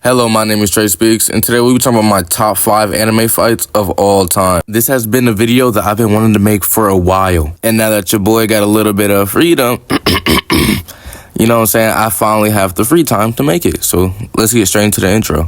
Hello, my name is Trey Speaks, and today we'll be talking about my top 5 anime fights of all time. This has been a video that I've been wanting to make for a while, and now that your boy got a little bit of freedom, you know what I'm saying, I finally have the free time to make it. So let's get straight into the intro.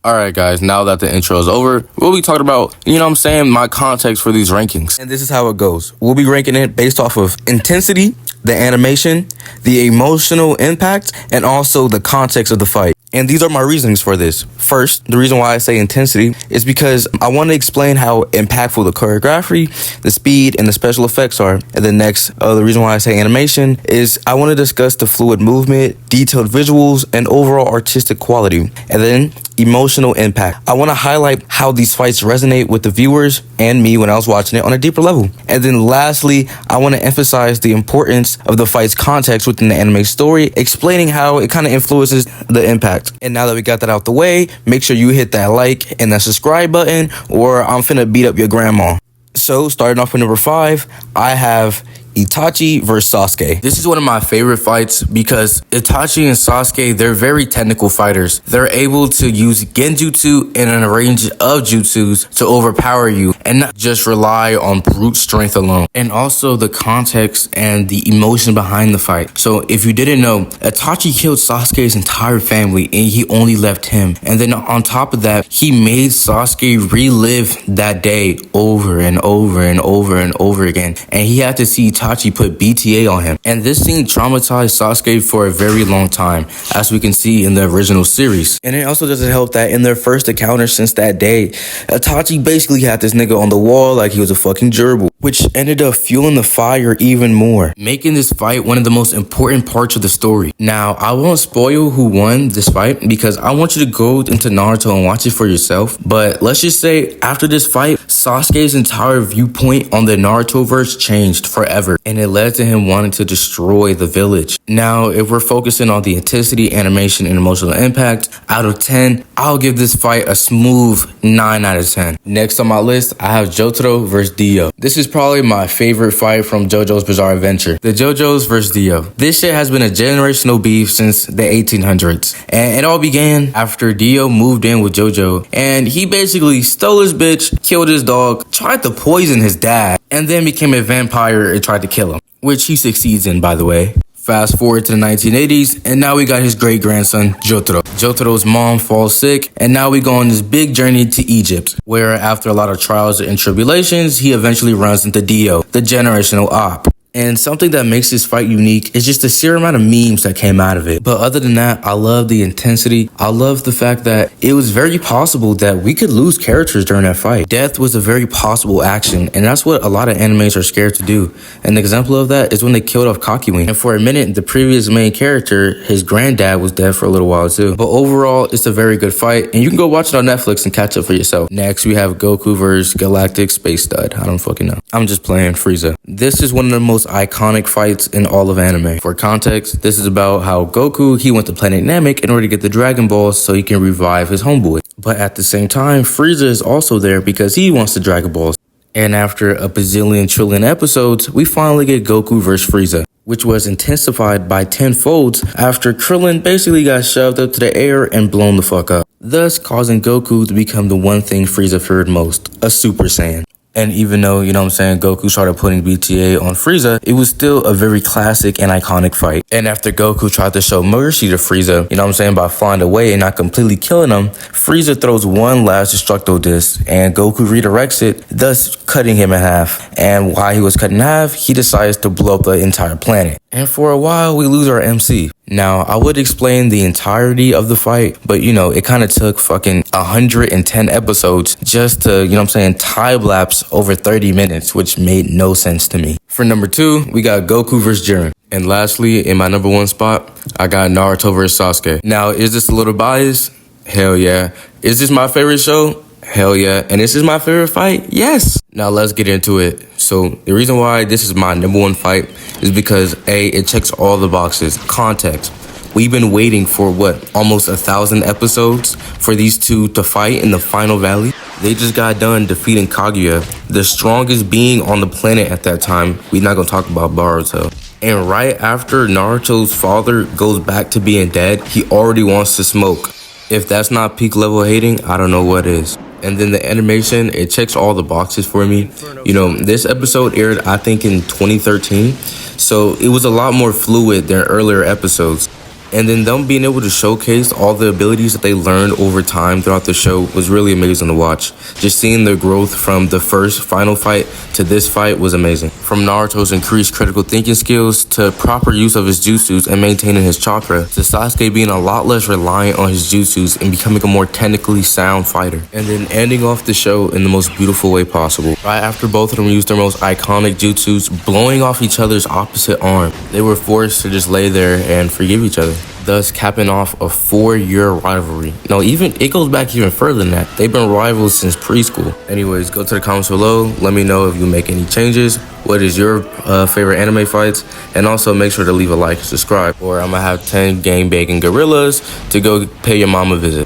Alright guys, now that the intro is over, we'll be talking about, you know what I'm saying, my context for these rankings. And this is how it goes. We'll be ranking it based off of intensity, the animation, the emotional impact, and also the context of the fight. And these are my reasonings for this. First, the reason why I say intensity is because I want to explain how impactful the choreography, the speed, and the special effects are. And then next, the reason why I say animation is I want to discuss the fluid movement, detailed visuals, and overall artistic quality. And then emotional impact. I want to highlight how these fights resonate with the viewers and me when I was watching it on a deeper level. And then lastly, I want to emphasize the importance of the fight's context within the anime story, explaining how it kind of influences the impact. And now that we got that out the way, make sure you hit that like and that subscribe button, or I'm finna beat up your grandma. So starting off with number 5, I have Itachi versus Sasuke. This is one of my favorite fights because Itachi and Sasuke, they're very technical fighters. They're able to use genjutsu and a range of jutsus to overpower you and not just rely on brute strength alone. And also the context and the emotion behind the fight. So if you didn't know, Itachi killed Sasuke's entire family and he only left him. And then on top of that, he made Sasuke relive that day over and over and over and over again. And he had to see Itachi put BTA on him. And this scene traumatized Sasuke for a very long time, as we can see in the original series. And it also doesn't help that in their first encounter since that day, Itachi basically had this nigga on the wall like he was a fucking gerbil, which ended up fueling the fire even more, making this fight one of the most important parts of the story. Now, I won't spoil who won this fight because I want you to go into Naruto and watch it for yourself. But let's just say after this fight, Sasuke's entire viewpoint on the Naruto verse changed forever, and it led to him wanting to destroy the village. Now, if we're focusing on the intensity, animation, and emotional impact, out of 10, I'll give this fight a smooth 9 out of 10. Next on my list, I have Johto versus Dio. This is probably my favorite fight from JoJo's Bizarre Adventure. The JoJo's versus Dio. This shit has been a generational beef since the 1800s. And it all began after Dio moved in with JoJo, and he basically stole his bitch, killed his dog, tried to poison his dad, and then became a vampire and tried to kill him, which he succeeds in, by the way. Fast forward to the 1980s, and now we got his great-grandson, Johto. Jotaro's mom falls sick, and now we go on this big journey to Egypt, where after a lot of trials and tribulations, he eventually runs into Dio, the generational op. And something that makes this fight unique is just the sheer amount of memes that came out of it. But other than that, I love the intensity. I love the fact that it was very possible that we could lose characters during that fight. Death was a very possible action, and that's what a lot of animes are scared to do. An example of that is when they killed off Kakyoin. And for a minute, the previous main character, his granddad, was dead for a little while too. But overall, it's a very good fight, and you can go watch it on Netflix and catch up for yourself. Next, we have Goku versus Galactic Space Stud. I don't fucking know. I'm just playing Frieza. This is one of the most iconic fights in all of anime. For context, this is about how Goku, he went to planet Namek in order to get the Dragon Balls so he can revive his homeboy. But at the same time, Frieza is also there because he wants the Dragon Balls. And after a bazillion trillion episodes, we finally get Goku vs. Frieza, which was intensified by 10 folds after Krillin basically got shoved up to the air and blown the fuck up, thus causing Goku to become the one thing Frieza feared most, a Super Saiyan. And even though, you know what I'm saying, Goku started putting BTA on Frieza, it was still a very classic and iconic fight. And after Goku tried to show mercy to Frieza, you know what I'm saying, by flying away and not completely killing him, Frieza throws one last Destructo Disc, and Goku redirects it, thus cutting him in half. And while he was cut in half, he decides to blow up the entire planet. And for a while, we lose our MC. Now, I would explain the entirety of the fight, but you know, it kind of took fucking 110 episodes just to, you know what I'm saying, time lapse over 30 minutes, which made no sense to me. For number 2, we got Goku vs. Jiren. And lastly, in my number 1 spot, I got Naruto vs. Sasuke. Now, is this a little biased? Hell yeah. Is this my favorite show? Hell yeah. And this is my favorite fight? Yes. Now let's get into it. So the reason why this is my number 1 fight is because A, it checks all the boxes. Context. We've been waiting for almost 1,000 episodes for these two to fight in the final valley. They just got done defeating Kaguya, the strongest being on the planet at that time. We're not gonna talk about Boruto. And right after Naruto's father goes back to being dead, he already wants to smoke. If that's not peak level hating, I don't know what is. And then the animation, it checks all the boxes for me. You know, this episode aired, I think, in 2013. So it was a lot more fluid than earlier episodes. And then them being able to showcase all the abilities that they learned over time throughout the show was really amazing to watch. Just seeing their growth from the first final fight to this fight was amazing. From Naruto's increased critical thinking skills to proper use of his jutsus and maintaining his chakra, to Sasuke being a lot less reliant on his jutsus and becoming a more technically sound fighter. And then ending off the show in the most beautiful way possible. Right after both of them used their most iconic jutsus, blowing off each other's opposite arm, they were forced to just lay there and forgive each other, thus capping off a 4-year rivalry. No, even it goes back even further than that. They've been rivals since preschool. Anyways, go to the comments below. Let me know if you make any changes. What is your favorite anime fights? And also make sure to leave a like and subscribe, or I'm gonna have 10 gang banging gorillas to go pay your mom a visit.